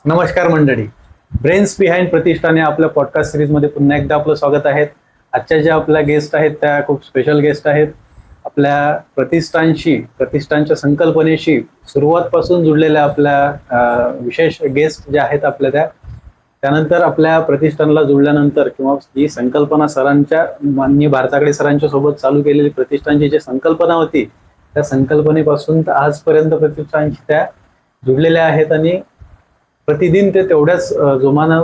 नमस्कार मंडळी. Brains behind प्रतिष्ठान या आपल्या पॉडकास्ट सिरीजमध्ये पुन्हा एकदा आपलं स्वागत आहे. आजच्या ज्या आपल्या गेस्ट आहेत त्या खूप स्पेशल गेस्ट आहेत. आपल्या प्रतिष्ठानच्या संकल्पनेशी सुरुवातपासून जुळलेल्या आपल्या विशेष गेस्ट ज्या आहेत आपल्या त्यानंतर आपल्या प्रतिष्ठानला जुळल्यानंतर किंवा जी संकल्पना सरांच्या माननीय भारताकडे सरांच्या सोबत चालू केलेली प्रतिष्ठानची जी संकल्पना होती त्या संकल्पनेपासून आजपर्यंत प्रतिष्ठानशी त्या जुळलेल्या आहेत आणि प्रतिदिन ते तेवढ्याच जोमानं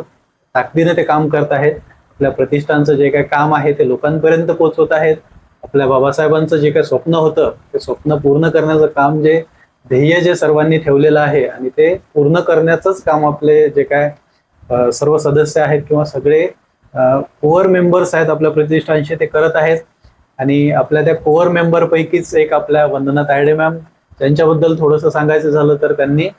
ताकदीने ते काम करत आहेत. आपल्या प्रतिष्ठानचं जे काही काम आहे ते लोकांपर्यंत पोहोचवत आहेत. आपल्या बाबासाहेबांचं जे काही स्वप्न होतं ते स्वप्न पूर्ण करण्याचं काम, जे ध्येय जे सर्वांनी ठेवलेलं आहे आणि ते पूर्ण करण्याचंच काम आपले जे काय सर्व सदस्य आहेत किंवा सगळे कोअर मेंबर्स आहेत आपल्या प्रतिष्ठानचे ते करत आहेत. आणि आपल्या त्या कोअर मेंबर पैकीच एक आपल्या वंदना तायडे मॅम, त्यांच्याबद्दल थोडंसं सांगायचं झालं तर त्यांनी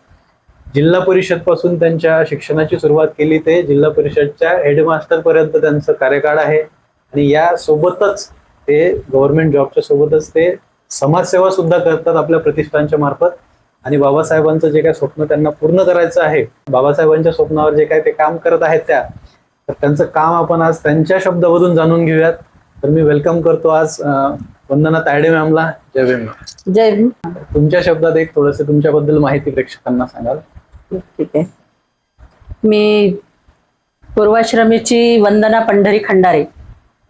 जिल्हा परिषद पासून त्यांच्या शिक्षणाची सुरुवात केली ते जिल्हा परिषदच्या हेडमास्टर पर्यंत त्यांचं कार्यकाळ आहे. आणि या सोबतच ते गव्हर्नमेंट जॉबच्या सोबतच ते समाजसेवा सुद्धा करतात आपल्या प्रतिष्ठानच्या मार्फत. आणि बाबासाहेबांचं जे काही स्वप्न त्यांना पूर्ण करायचं आहे, बाबासाहेबांच्या स्वप्नावर जे काही ते काम करत आहेत तर त्यांचं काम आपण आज त्यांच्या शब्दावरून जाणून घेऊयात. तर मी वेलकम करतो आज वंदना तायडे मॅमला. जय भीम. जय भीम. तुमच्या शब्दात एक थोडंसं तुमच्याबद्दल माहिती प्रेक्षकांना सांगाल? ठीक आहे. मी पूर्वाश्रमीची वंदना पंढरी खंडारे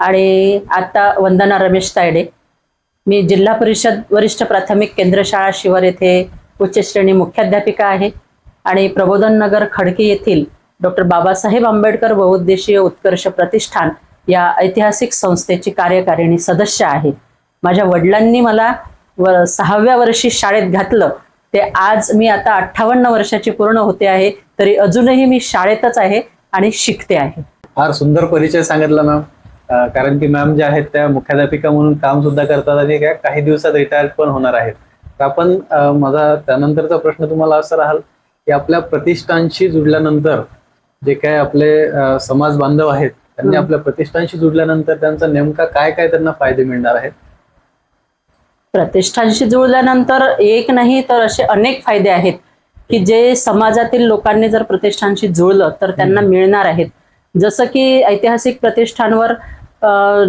आणि आता वंदना रमेश तायडे. मी जिल्हा परिषद वरिष्ठ प्राथमिक केंद्र शाळा शिवर येथे उच्च श्रेणी मुख्याध्यापिका आहे आणि प्रबोधन नगर खडकी येथील डॉक्टर बाबासाहेब आंबेडकर बहुउद्देशीय उत्कर्ष प्रतिष्ठान या ऐतिहासिक संस्थेची कार्यकारिणी सदस्य आहे. माझ्या वडिलांनी मला 6व्या वर्षी शाळेत घातलं ते आज मी आता 58 वर्षाची पूर्ण होते आहे, तरी अजूनही मी शाळेतच आहे आणि शिकते आहे. फार सुंदर परिचय सांगितला मॅम. कारण की मॅम ज्या आहेत त्या मुख्याध्यापिका म्हणून काम सुद्धा करतात आणि काही दिवसात रिटायर पण होणार आहेत. तर आपण माझा त्यानंतरचा प्रश्न तुम्हाला असा राहील की आपल्या प्रतिष्ठानशी जुडल्यानंतर जे काय आपले समाज बांधव आहेत त्यांनी आपल्या प्रतिष्ठानशी जुडल्यानंतर त्यांचा नेमका काय काय त्यांना फायदे मिळणार आहेत? प्रतिष्ठानशी जुळल्यानंतर एक नाही तर असे अनेक फायदे आहेत की जे समाजातील लोकांनी जर प्रतिष्ठानशी जुळलं तर त्यांना मिळणार आहेत. जसं की ऐतिहासिक प्रतिष्ठानवर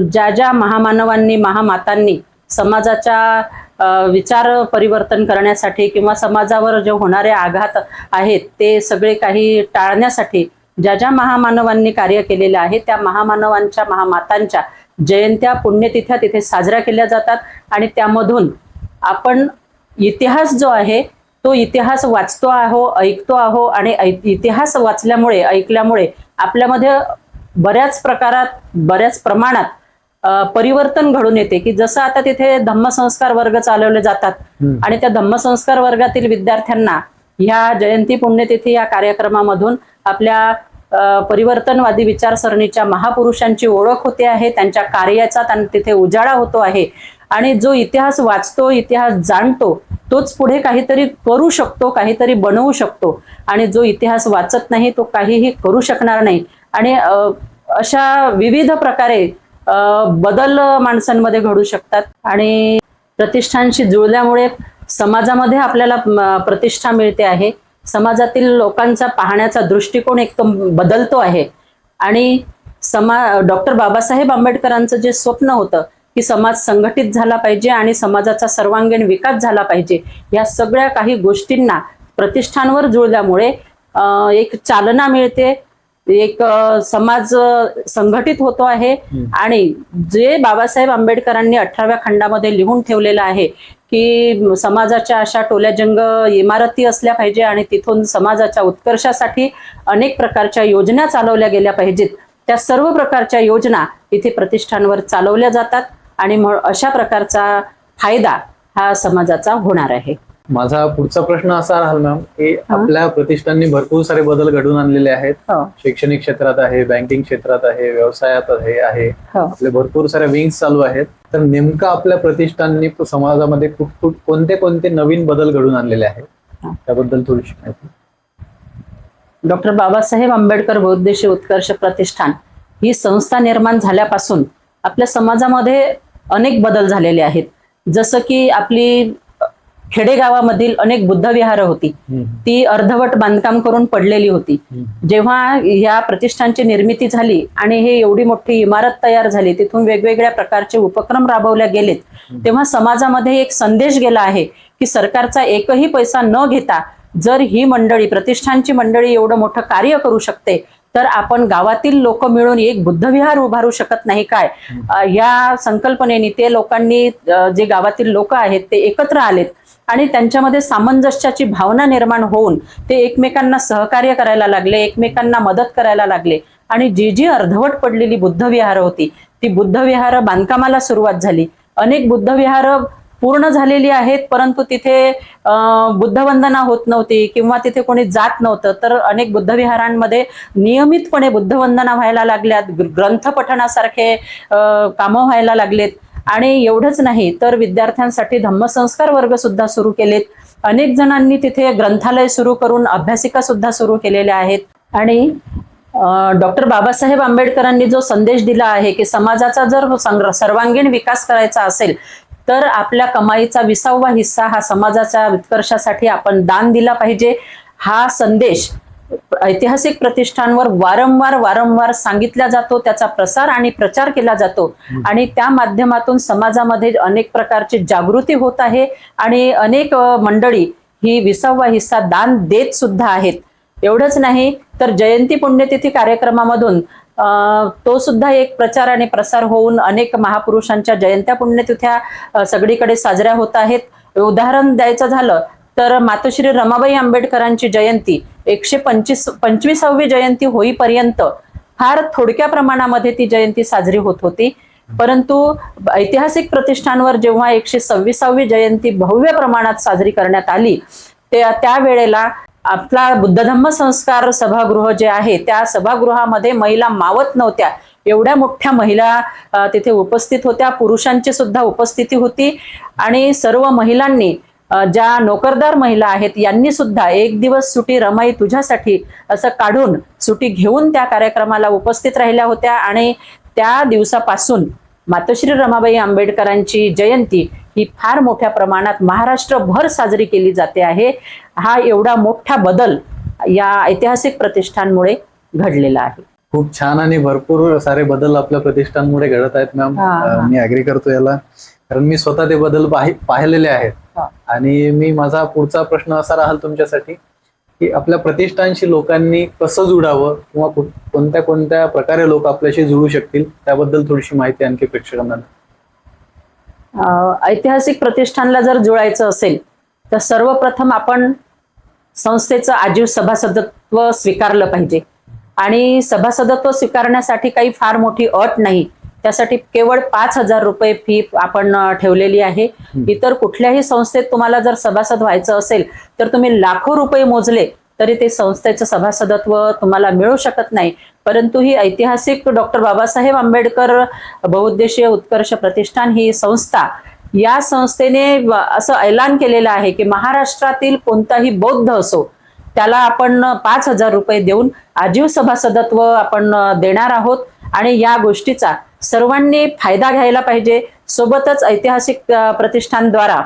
ज्या ज्या महामानवांनी महामातांनी समाजाच्या विचार परिवर्तन करण्यासाठी किंवा समाजावर जे होणारे आघात आहेत ते सगळे काही टाळण्यासाठी ज्या ज्या महामानवांनी कार्य केलेले आहे त्या महामानवांच्या महामातांच्या जयंत्या पुण्यतिथ्या तिथे साजऱ्या केल्या जातात. आणि त्यामधून आपण इतिहास जो आहे तो इतिहास वाचतो आहो, ऐकतो आहो आणि इतिहास वाचल्यामुळे ऐकल्यामुळे आपल्यामध्ये बऱ्याच प्रमाणात परिवर्तन घडून येते. की जसं आता तिथे धम्मसंस्कार वर्ग चालवले जातात आणि त्या धम्मसंस्कार वर्गातील विद्यार्थ्यांना ह्या जयंती पुण्यतिथी या कार्यक्रमामधून आपल्या परिवर्तनवादी विचारसरणीच्या महापुरुषांची ओळख होते आहे, त्यांच्या कार्याचा तिथे उजाळा होतो आहे. आणि जो इतिहास वाचतो, इतिहास जाणतो तोच पुढे काहीतरी करू शकतो, काहीतरी बनवू शकतो. आणि जो इतिहास वाचत नाही तो काहीही करू शकणार नाही. आणि अशा विविध प्रकारे बदल माणसांमध्ये घडू शकतात. आणि प्रतिष्ठानशी जुळल्यामुळे समाजामध्ये आपल्याला प्रतिष्ठा मिळते आहे. समाजातील लोकांचा पाहण्याचा दृष्टिकोन एकदम बदलतो आहे. आणि डॉक्टर बाबासाहेब आंबेडकरांचं जे स्वप्न होतं की समाज संघटित झाला पाहिजे आणि समाजाचा सर्वांगीण विकास झाला पाहिजे, या सगळ्या काही गोष्टींना प्रतिष्ठानवर जुळल्यामुळे एक चालना मिळते, एक समाज संघटित होतो आहे. आणि जे बाबासाहेब आंबेडकरांनी 18व्या खंडामध्ये लिहून ठेवलेलं आहे की समाजाच्या अशा टोल्याजंग इमारती असल्या पाहिजे आणि तिथून समाजाच्या उत्कर्षासाठी अनेक प्रकारच्या योजना चालवल्या गेल्या पाहिजेत, त्या सर्व प्रकारच्या योजना इथे प्रतिष्ठानवर चालवल्या जातात. आणि अशा प्रकारचा फायदा हा समाजाचा होणार आहे. माझा पुढचा प्रश्न असा राहील मॅम की आपल्या प्रतिष्ठाननी भरपूर सारे बदल घडवून आणलेले आहेत. शैक्षणिक क्षेत्रात आहे, बँकिंग क्षेत्रात आहे, व्यवसायात आहे, आपले भरपूर सारे विंग्स चालू आहेत. तर नेमकं आपल्या प्रतिष्ठाननी समाजामध्ये कोणते कोणते नवीन बदल घडवून आणलेले आहेत त्याबद्दल थोडीशी माहिती. डॉक्टर बाबासाहेब आंबेडकर बहुउद्देशीय उत्कर्ष प्रतिष्ठान ही संस्था निर्माण झाल्यापासून आपल्या समाजामध्ये अनेक बदल झालेले आहेत. जसं की आपली खेडेगावामधील अनेक बुद्धविहार होती, ती अर्धवट बांधकाम करून पडलेली होती. जेव्हा या प्रतिष्ठानची निर्मिती झाली आणि हे एवढी मोठी इमारत तयार झाली, तिथून वेगवेगळ्या प्रकारचे उपक्रम राबवले गेलेत, तेव्हा समाजामध्ये एक संदेश गेला आहे की सरकारचा एकही पैसा न घेता जर ही मंडळी, प्रतिष्ठानची मंडळी एवढं मोठं कार्य करू शकते, तर आपण गावातील लोक मिळून एक बुद्धविहार उभारू शकत नाही काय? या संकल्पनेने ते लोकांनी, जे गावातील लोक आहेत ते एकत्र आलेत आणि त्यांच्यामध्ये सामंजस्याची भावना निर्माण होऊन ते एकमेकांना सहकार्य करायला लागले, एकमेकांना मदत करायला लागले आणि जी जी अर्धवट पडलेली बुद्धविहार होती ती बुद्धविहार बांधकामाला सुरुवात झाली. अनेक बुद्धविहार पूर्ण झालेली आहेत, परंतु तिथे बुद्धवंदना होत नव्हती किंवा तिथे कोणी जात नव्हतं, तर अनेक बुद्धविहारांमध्ये नियमितपणे बुद्धवंदना व्हायला लागल्यात, ग्रंथपठणासारखे कामं व्हायला लागलेत. आणि एवढंच नाही तर विद्यार्थ्यांसाठी धम्मसंस्कार वर्ग सुद्धा सुरू केलेत. अनेक जणांनी तिथे ग्रंथालय सुरू करून अभ्यासिका सुद्धा सुरू केलेल्या आहेत. आणि डॉक्टर बाबासाहेब आंबेडकरांनी जो संदेश दिला आहे की समाजाचा जर सर्वांगीण विकास करायचा असेल तर आपल्या कमाईचा 20वा हिस्सा हा समाजाच्या उत्कर्षासाठी आपण दान दिला पाहिजे, हा संदेश ऐतिहासिक प्रतिष्ठानवर वारंवार सांगितला जातो, त्याचा प्रसार आणि प्रचार केला जातो आणि त्या माध्यमातून समाजामध्ये अनेक प्रकारची जागृती होत आहे आणि अनेक मंडळी ही 20वा हिस्सा दान देत सुद्धा आहेत. एवढंच नाही तर जयंती पुण्यतिथी कार्यक्रमामधून तो सुद्धा एक प्रचार आणि प्रसार होऊन अनेक महापुरुषांच्या जयंत्या पुण्यतिथ्या सगळीकडे साजऱ्या होत आहेत. उदाहरण द्यायचं झालं तर मातोश्री रमाबाई आंबेडकरांची जयंती 125वी जयंती होईपर्यंत फार थोडक्या प्रमाणामध्ये ती जयंती साजरी होत होती, परंतु ऐतिहासिक प्रतिष्ठानवर जेव्हा 126वी जयंती भव्य प्रमाणात साजरी करण्यात आली त्यावेळेला आपला बुद्ध धम्म संस्कार सभागृह जे आहे त्या सभागृहामध्ये महिला मावत नव्हत्या, एवढ्या मोठ्या महिला तिथे उपस्थित होत्या, पुरुषांची सुद्धा उपस्थिती होती आणि सर्व महिलांनी, ज्या नोकरदार महिला आहेत यांनी सुद्धा एक दिवस सुटी रमाई तुझ्यासाठी असं काढून सुटी घेऊन त्या कार्यक्रमाला उपस्थित राहिल्या होत्या आणि त्या दिवसापासून मातोश्री रमाबाई आंबेडकरांची जयंती ही फार मोठ्या प्रमाणात महाराष्ट्रभर साजरी केली जाते आहे. हा एवढा मोठा बदल या ऐतिहासिक प्रतिष्ठानमुळे घडलेला आहे. खूप छान आणि भरपूर सारे बदल आपल्या प्रतिष्ठानमुळे घडत आहेत मॅम. मी ऍग्री करतो याला, कारण मी स्वतः ते बदल पाहिलेले आहेत. आणि मी माझा पुढचा प्रश्न असा राहील तुमच्यासाठी की आपल्या प्रतिष्ठानशी लोकांनी कसं जुडावं किंवा कोणत्या कोणत्या प्रकारे लोक आपल्याशी जुळू शकतील त्याबद्दल थोडीशी माहिती आणखी प्रेक्षकांना. ऐतिहासिक प्रतिष्ठानला जर जुळायचं असेल तर सर्वप्रथम आपण संस्थेचं आजीव सभासदत्व स्वीकारलं पाहिजे आणि सभासदत्व स्वीकारण्यासाठी काही फार मोठी अट नाही, त्यासाठी केवळ 5,000 रुपये फी आपण ठेवलेली आहे. इतर कुठल्याही संस्थेत तुम्हाला जर सभासद व्हायचं असेल तर तुम्ही लाखो रुपये मोजले तरी ते संस्थेचं सभासदत्व तुम्हाला मिळू शकत नाही, परंतु ही ऐतिहासिक डॉक्टर बाबासाहेब आंबेडकर बहुउद्देशीय उत्कर्ष प्रतिष्ठान ही संस्था, या संस्थेने असं ऐलान केलेलं आहे की महाराष्ट्रातील कोणताही बौद्ध असो त्याला आपण 5,000 रुपये देऊन आजीव सभासदत्व आपण देणार आहोत आणि या गोष्टीचा सर्वांनी फायदा घ्यायला पाहिजे. सोबतच ऐतिहासिक प्रतिष्ठानद्वारा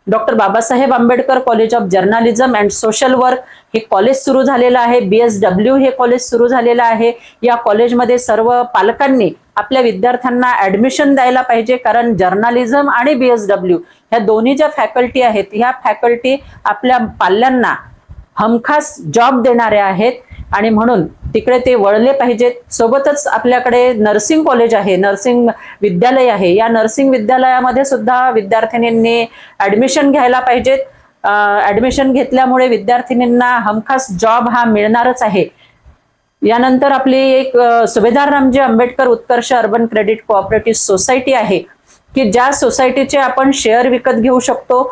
doctor Babasaheb Ambedkar college of journalism and social work हे कॉलेज सुरू झालेलं आहे. BSW हे कॉलेज सुरू झालेलं आहे. या कॉलेजमध्ये सर्व पालकांनी आपल्या विद्यार्थ्यांना ऍडमिशन द्यायला पाहिजे, कारण जर्नलिझम आणि BSW ह्या दोन्ही ज्या फॅकल्टी आहेत ह्या फॅकल्टी आपल्या पाल्यांना हमखास जॉब देणाऱ्या आहेत आणि म्हणून तिकडे ते वळले पाहिजेत. सोबतच आपल्याकडे नर्सिंग कॉलेज आहे, नर्सिंग विद्यालय आहे. या नर्सिंग विद्यालयामध्ये सुद्धा विद्यार्थिनींनी ऍडमिशन घ्यायला पाहिजेत. ऍडमिशन घेतल्यामुळे विद्यार्थिनींना हमखास जॉब हा मिळणारच आहे. यानंतर आपली एक सुभेदार रामजी आंबेडकर उत्कर्ष अर्बन क्रेडिट कोऑपरेटिव्ह सोसायटी आहे की ज्या सोसायटीचे आपण शेअर विकत घेऊ शकतो,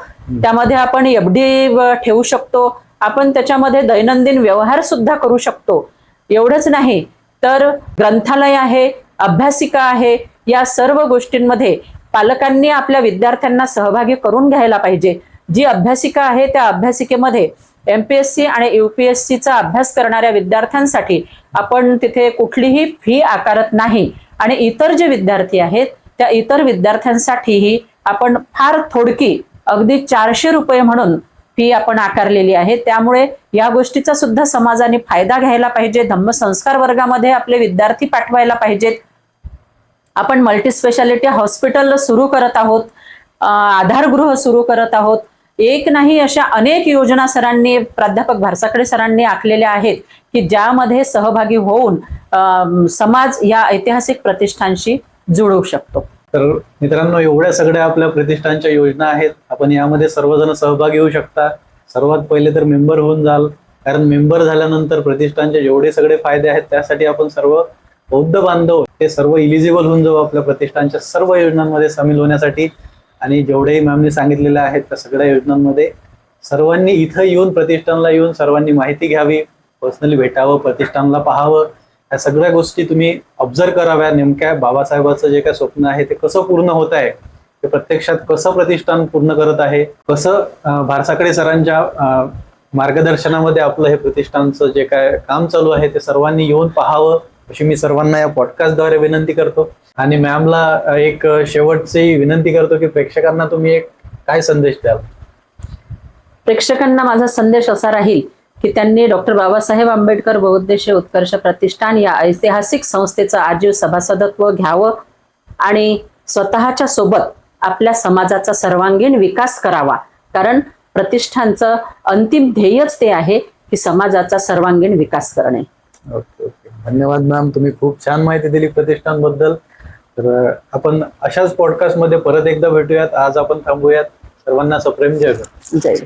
त्यामध्ये आपण FD ठेवू शकतो, आपण त्याच्यामध्ये दैनंदिन व्यवहार सुद्धा करू शकतो. एवढंच नाही तर ग्रंथालय आहे, अभ्यासिका आहे, या सर्व गोष्टींमध्ये पालकांनी आपल्या विद्यार्थ्यांना सहभागी करून घ्यायला पाहिजे. जी अभ्यासिका आहे त्या अभ्यासिकेमध्ये MPSC आणि UPSC चा अभ्यास करणाऱ्या विद्यार्थ्यांसाठी आपण तिथे कुठलीही फी आकारत नाही आणि इतर जे विद्यार्थी आहेत त्या इतर विद्यार्थ्यांसाठीही आपण फार थोडकी अगदी 400 रुपये म्हणून फी आपण आकारलेली आहे. त्यामुळे या गोष्टीचा सुद्धा समाजाने फायदा घ्यायला पाहिजे. धम्मसंस्कार वर्गामध्ये आपले विद्यार्थी पाठवायला पाहिजेत. आपण मल्टीस्पेशालिटी हॉस्पिटल सुरू करत आहोत, आधारगृह सुरू करत आहोत. एक नाही अशा अनेक योजना सरांनी, प्राध्यापक भारसाकडे सरांनी आखलेल्या आहेत की ज्यामध्ये सहभागी होऊन समाज या ऐतिहासिक प्रतिष्ठानशी जुळू शकतो. तर मित्रांनो, एवढ्या सगळ्या आपल्या प्रतिष्ठानच्या योजना आहेत. आपण यामध्ये सर्वजण सहभागी होऊ शकता. सर्वात पहिले तर मेंबर होऊन जाल, कारण मेंबर झाल्यानंतर प्रतिष्ठानचे जेवढे सगळे फायदे आहेत त्यासाठी आपण सर्व बौद्ध बांधव ते सर्व इलिजिबल होऊन जाऊ आपल्या प्रतिष्ठानच्या सर्व योजनांमध्ये सामील होण्यासाठी. आणि जेवढेही मॅमने सांगितलेले आहेत त्या सगळ्या योजनांमध्ये सर्वांनी इथं येऊन, प्रतिष्ठानला येऊन सर्वांनी माहिती घ्यावी, पर्सनली भेटावं, प्रतिष्ठानला पाहावं. या सगळ्या गोष्टी तुम्ही ऑब्झर्व कराव्या. नेमक्या बाबासाहेबाचं जे काय स्वप्न आहे ते कसं पूर्ण होत आहे, ते प्रत्यक्षात कसं प्रतिष्ठान पूर्ण करत आहे, कसं भारसाकडे सरांच्या मार्गदर्शनामध्ये आपलं हे प्रतिष्ठानचं जे काय काम चालू आहे ते सर्वांनी येऊन पाहावं, अशी मी सर्वांना या पॉडकास्टद्वारे विनंती करतो. आणि मॅमला एक शेवटची विनंती करतो की प्रेक्षकांना तुम्ही एक काय संदेश द्याल? प्रेक्षकांना माझा संदेश असा राहील की त्यांनी डॉक्टर बाबासाहेब आंबेडकर बहुउद्देशीय उत्कर्ष प्रतिष्ठान या ऐतिहासिक संस्थेचं आजीव सभासदत्व घ्यावं आणि स्वतःच्या सोबत आपल्या समाजाचा सर्वांगीण विकास करावा. कारण प्रतिष्ठानचं अंतिम ध्येयच ते आहे की समाजाचा सर्वांगीण विकास करणे. ओके ओके, धन्यवाद मॅम. तुम्ही खूप छान माहिती दिली प्रतिष्ठानबद्दल. तर आपण अशाच पॉडकास्टमध्ये परत एकदा भेटूयात. आज आपण थांबूयात. सर्वांना सप्रेम जय. जय.